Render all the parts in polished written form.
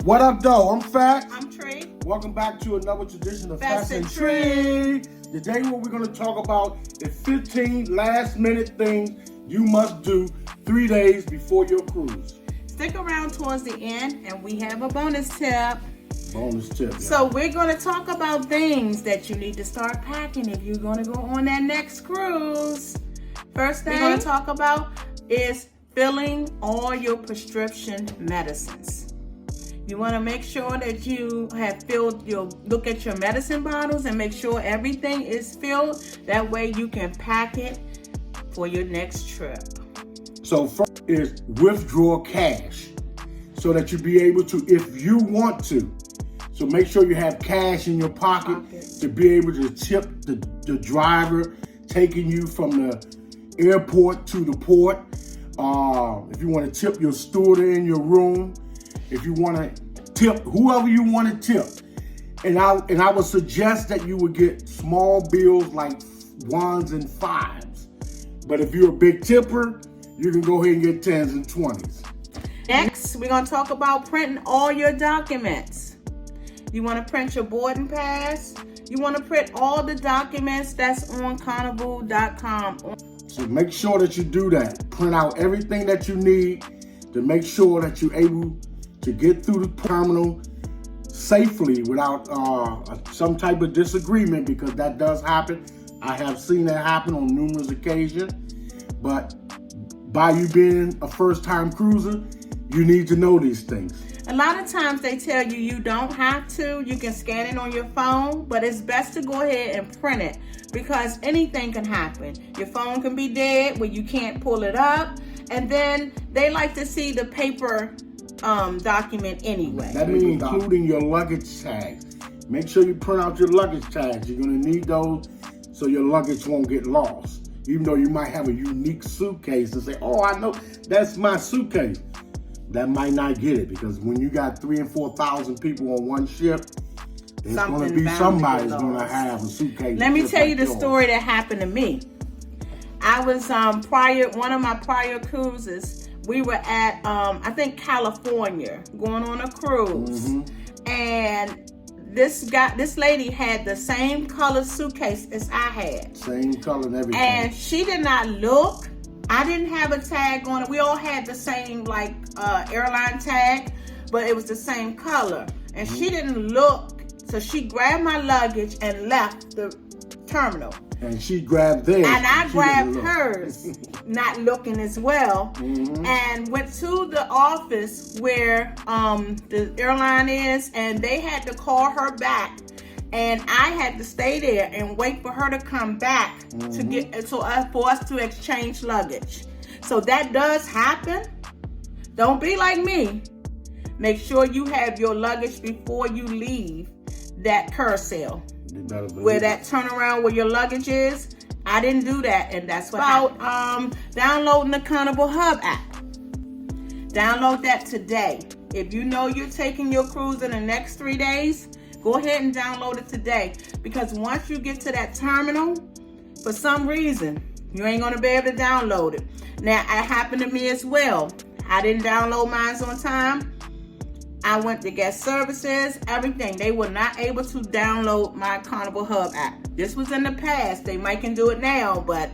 What up, though? I'm Fat. I'm Tree. Welcome back to another edition of Fats Fats and and Tree. Today, what we're going to talk about is 15 last-minute things you must do 3 days before your cruise. Stick around towards the end, and we have a bonus tip. Bonus tip. Yeah. So we're going to talk about things that you need to start packing if you're going to go on that next cruise. First thing we're going to talk about is filling all your prescription medicines. You want to make sure that you have look at your medicine bottles and make sure everything is filled. That way you can pack it for your next trip. So first is withdraw cash so that you be able to, if you want to. So make sure you have cash in your pocket to be able to tip the driver taking you from the airport to the port. If you want to tip your steward in your room, if you want to tip whoever you want to tip, and I would suggest that you would get small bills like 1s and 5s. But if you're a big tipper, you can go ahead and get 10s and 20s. Next, we're going to talk about printing all your documents. You want to print your boarding pass. You want to print all the documents that's on Carnival.com. So make sure that you do that. Print out everything that you need to make sure that you're able to get through the terminal safely without some type of disagreement, because that does happen. I have seen that happen on numerous occasions. But by you being a first-time cruiser, you need to know these things. A lot of times they tell you you don't have to. You can scan it on your phone, but it's best to go ahead and print it because anything can happen. Your phone can be dead where you can't pull it up, and then they like to see the paper document anyway. That means including your luggage tags. Make sure you print out your luggage tags. You're going to need those so your luggage won't get lost. Even though you might have a unique suitcase and say, oh, I know, that's my suitcase. That might not get it, because when you got 3,000 and 4,000 people on one ship, there's going to be somebody's going to have a suitcase. Let me tell you the story that happened to me. I was one of my prior cruises. We were at I think California, going on a cruise, and this lady had the same color suitcase as I had. Same color and everything. And she did not look. I didn't have a tag on it. We all had the same airline tag, but it was the same color. And she didn't look, so she grabbed my luggage and left the terminal. And she grabbed theirs. And I grabbed hers, not looking as well, and went to the office where the airline is, and they had to call her back. And I had to stay there and wait for her to come back for us to exchange luggage. So that does happen. Don't be like me. Make sure you have your luggage before you leave that carousel. Where that turnaround where your luggage is. I didn't do that, and that's what happened. Downloading the Carnival Hub app. Download that today. If you know you're taking your cruise in the next 3 days, go ahead and download it today, because once you get to that terminal, for some reason, you ain't going to be able to download it. Now, it happened to me as well. I didn't download mine on time. I went to guest services, everything. They were not able to download my Carnival Hub app. This was in the past. They might can do it now, but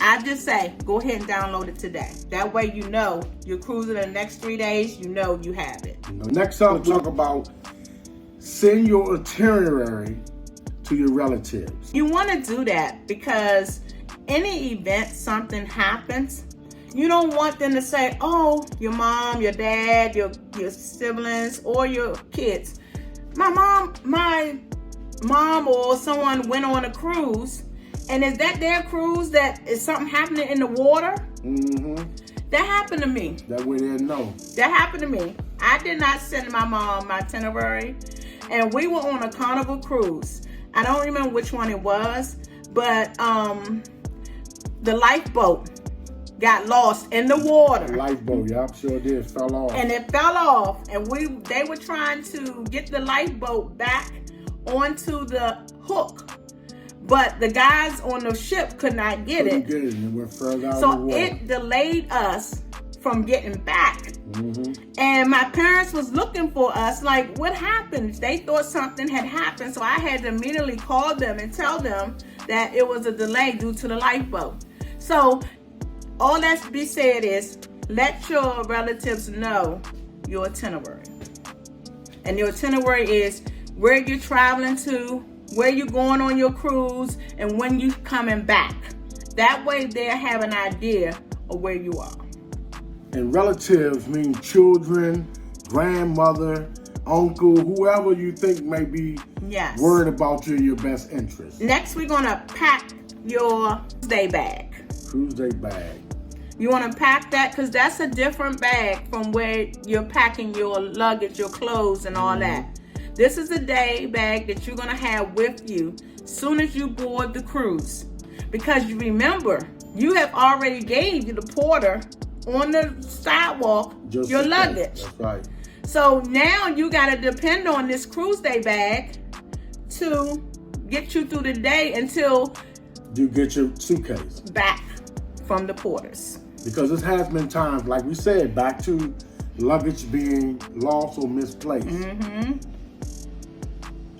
I just say, go ahead and download it today. That way you know you're cruising the next 3 days, you know you have it. Next up, talk about send your itinerary to your relatives. You want to do that because any event, something happens, you don't want them to say, oh, your mom, your dad, your siblings, or your kids. My mom or someone went on a cruise, and is that their cruise that is something happening in the water? That happened to me. That way they know. That happened to me. I did not send my mom my itinerary, and we were on a Carnival cruise. I don't remember which one it was, but the lifeboat got lost in the water. The lifeboat, yeah, I'm sure it did. Fell off. And it fell off, and they were trying to get the lifeboat back onto the hook, but the guys on the ship could not get it. And it went further out so of the water. it delayed us from getting back. And my parents was looking for us, like, what happened? They thought something had happened, so I had to immediately call them and tell them that it was a delay due to the lifeboat. So all that to be said is, let your relatives know your itinerary. And your itinerary is where you're traveling to, where you're going on your cruise, and when you're coming back. That way they'll have an idea of where you are. And relatives mean children, grandmother, uncle, whoever you think may be worried about you in your best interest. Next, we're going to pack your cruise day bag. Cruise day bag. You want to pack that because that's a different bag from where you're packing your luggage, your clothes, and all that. This is a day bag that you're going to have with you as soon as you board the cruise. Because you remember, you have already gave you the porter on the sidewalk your luggage. That's right. So now you got to depend on this cruise day bag to get you through the day until you get your suitcase back from the porters. Because this has been times, like we said, back to luggage being lost or misplaced.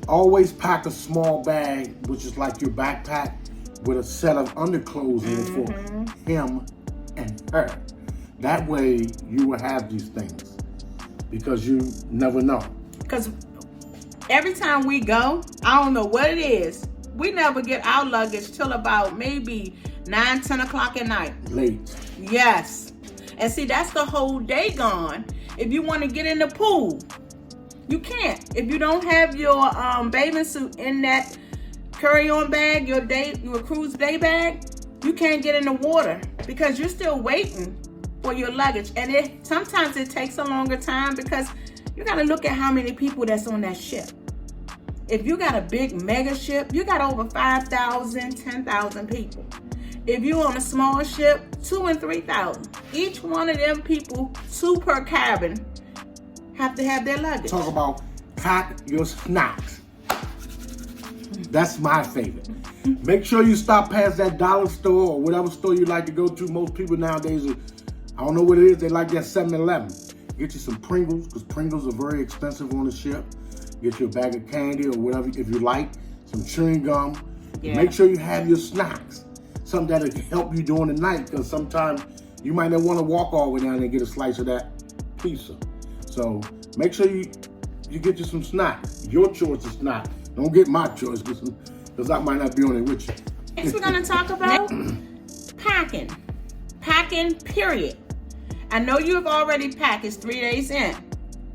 Always pack a small bag, which is like your backpack, with a set of underclothes in it for him and her. That way you will have these things, because you never know. Because every time we go, I don't know what it is, we never get our luggage till about maybe 9, 10 o'clock at night. Late. Yes. And see, that's the whole day gone. If you want to get in the pool, you can't. If you don't have your bathing suit in that carry-on bag, your cruise day bag, you can't get in the water because you're still waiting for your luggage. And sometimes it takes a longer time because you got to look at how many people that's on that ship. If you got a big mega ship, you got over 5,000, 10,000 people. If you on a small ship, 2,000 and 3,000. Each one of them people, 2 per cabin, have to have their luggage. Talk about pack your snacks. That's my favorite. Make sure you stop past that dollar store or whatever store you like to go to. Most people nowadays, I don't know what it is, they like that 7-Eleven. Get you some Pringles, because Pringles are very expensive on the ship. Get you a bag of candy or whatever if you like. Some chewing gum. Yeah. Make sure you have your snacks. Something that'll help you during the night, because sometimes you might not want to walk all the way down there and get a slice of that pizza. So make sure you get you some snacks. Your choice of snack. Don't get my choice, because I might not be on it with you. Next, we're going to talk about packing. Packing, period. I know you have already packed. It's 3 days in.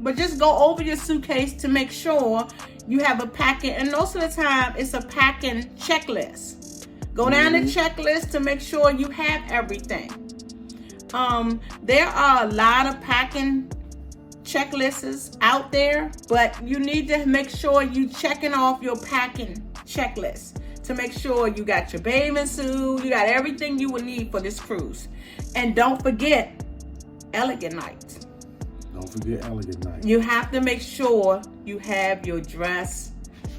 But just go over your suitcase to make sure you have a packing. And most of the time, it's a packing checklist. Go down the checklist to make sure you have everything. There are a lot of packing checklists out there, but you need to make sure you checking off your packing checklist to make sure you got your bathing suit, you got everything you will need for this cruise. And don't forget elegant night. Don't forget elegant night. You have to make sure you have your dress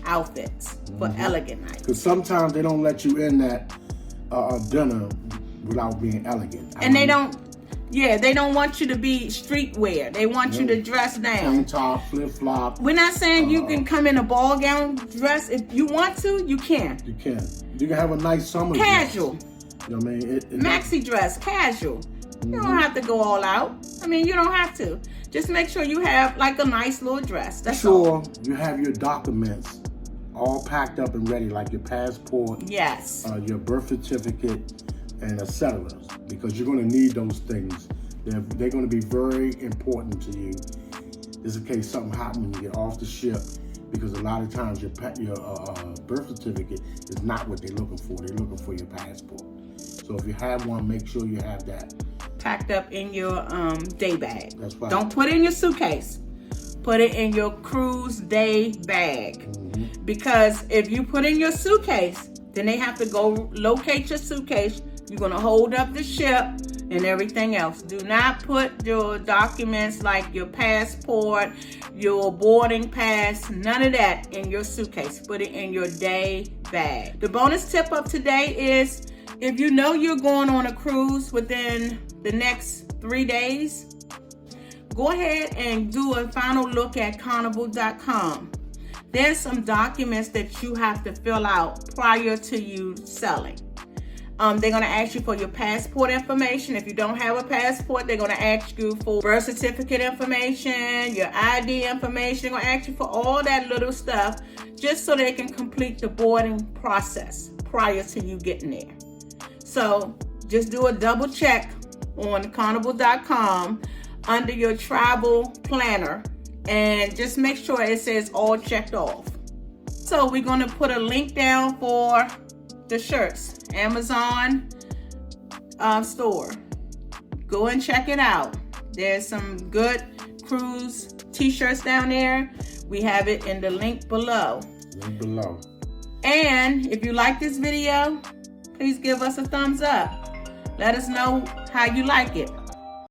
outfits for elegant night. Because sometimes they don't let you in that dinner without being elegant. They don't want you to be streetwear. They want you to dress down. Tank top, flip flop. We're not saying you can come in a ball gown dress. If you want to, you can. You can. You can have a nice summer casual. Dress. You know what I mean? Maxi dress, casual. You don't have to go all out. I mean, you don't have to. Just make sure you have like a nice little dress. That's all. You have your documents all packed up and ready, like your passport. Yes. Your birth certificate, and etc. Because you're going to need those things. They're going to be very important to you. Just in case something happens when you get off the ship. Because a lot of times your birth certificate is not what they're looking for. They're looking for your passport. So if you have one, make sure you have that packed up in your day bag. That's right. Don't put it in your suitcase. Put it in your cruise day bag. Because if you put in your suitcase, then they have to go locate your suitcase. You're going to hold up the ship and everything else. Do not put your documents like your passport, your boarding pass, none of that in your suitcase. Put it in your day bag. The bonus tip of today is, if you know you're going on a cruise within the next 3 days, go ahead and do a final look at Carnival.com. There's some documents that you have to fill out prior to you selling. They're going to ask you for your passport information. If you don't have a passport, they're going to ask you for birth certificate information, your ID information. They're going to ask you for all that little stuff just so they can complete the boarding process prior to you getting there. So just do a double check on Carnival.com under your travel planner and just make sure it says all checked off. So we're going to put a link down for the shirts, Amazon store. Go and check it out. There's some good cruise t-shirts down there. We have it in the link below. Link below. And if you like this video, please give us a thumbs up. Let us know how you like it.